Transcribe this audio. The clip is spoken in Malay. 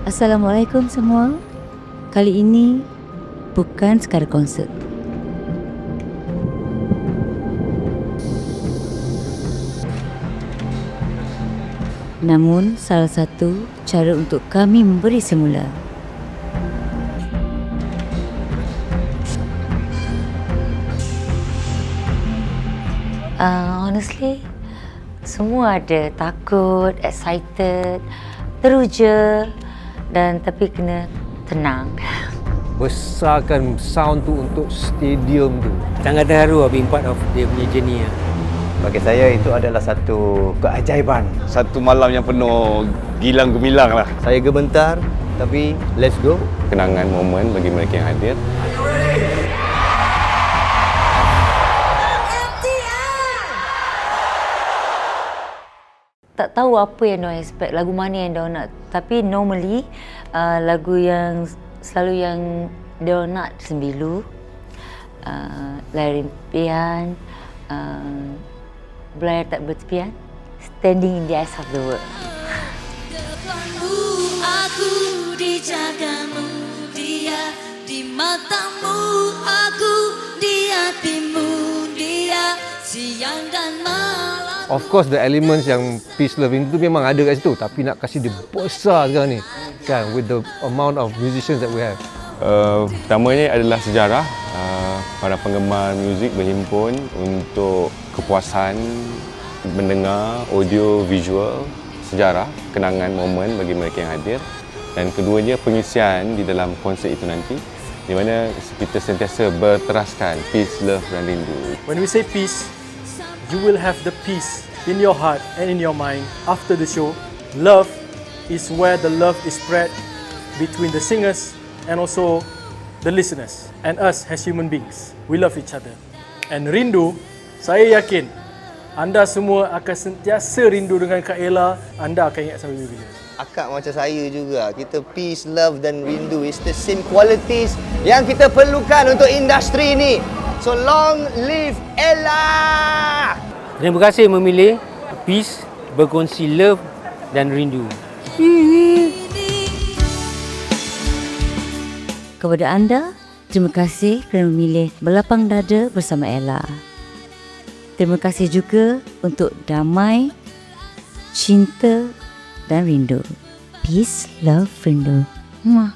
Assalamualaikum semua. Kali ini bukan sekadar konsert. Namun salah satu cara untuk kami memberi semula. Honestly, semua ada takut, excited, teruja dan tapi kena tenang. Besarkan sound tu untuk stadium tu. Sangat terharu being part of dia punya journey. Bagi saya itu adalah satu keajaiban. Satu malam yang penuh gilang gemilang lah. Saya gemetar, tapi let's go. Kenangan momen bagi mereka yang hadir. Tak tahu apa yang diorang expect, lagu mana yang diorang nak. Tapi normally lagu yang selalu yang diorang nak Sembilu, Layar Impian, Belayar Tak Bertepian, Standing in the Eyes of the World. Depanmu aku dijagamu, dia di matamu, aku di hatimu, dia siang dan malam. Of course the elements yang peace love itu memang ada kat situ, tapi nak kasih dia besar sekarang ni kan, with the amount of musicians that we have. Pertamanya adalah sejarah. Para penggemar muzik berhimpun untuk kepuasan mendengar audio visual sejarah, kenangan momen bagi mereka yang hadir. Dan keduanya pengisian di dalam konsert itu nanti, di mana kita sentiasa berteraskan peace, love dan rindu. When we say peace, you will have the peace in your heart and in your mind after the show. Love is where the love is spread between the singers and also the listeners and us as human beings. We love each other. And rindu, saya yakin anda semua akan sentiasa rindu dengan Kak Ella. Anda akan ingat sampai bila-bila. Akak macam saya juga. Kita peace, love dan rindu is the same qualities yang kita perlukan untuk industri ini. So long live Ella! Terima kasih memilih peace, berkongsi love dan rindu. Kepada anda, terima kasih kerana memilih Berlapang Dada bersama Ella. Terima kasih juga untuk Damai, Cinta dan Rindu. Peace, love, rindu. Mwah.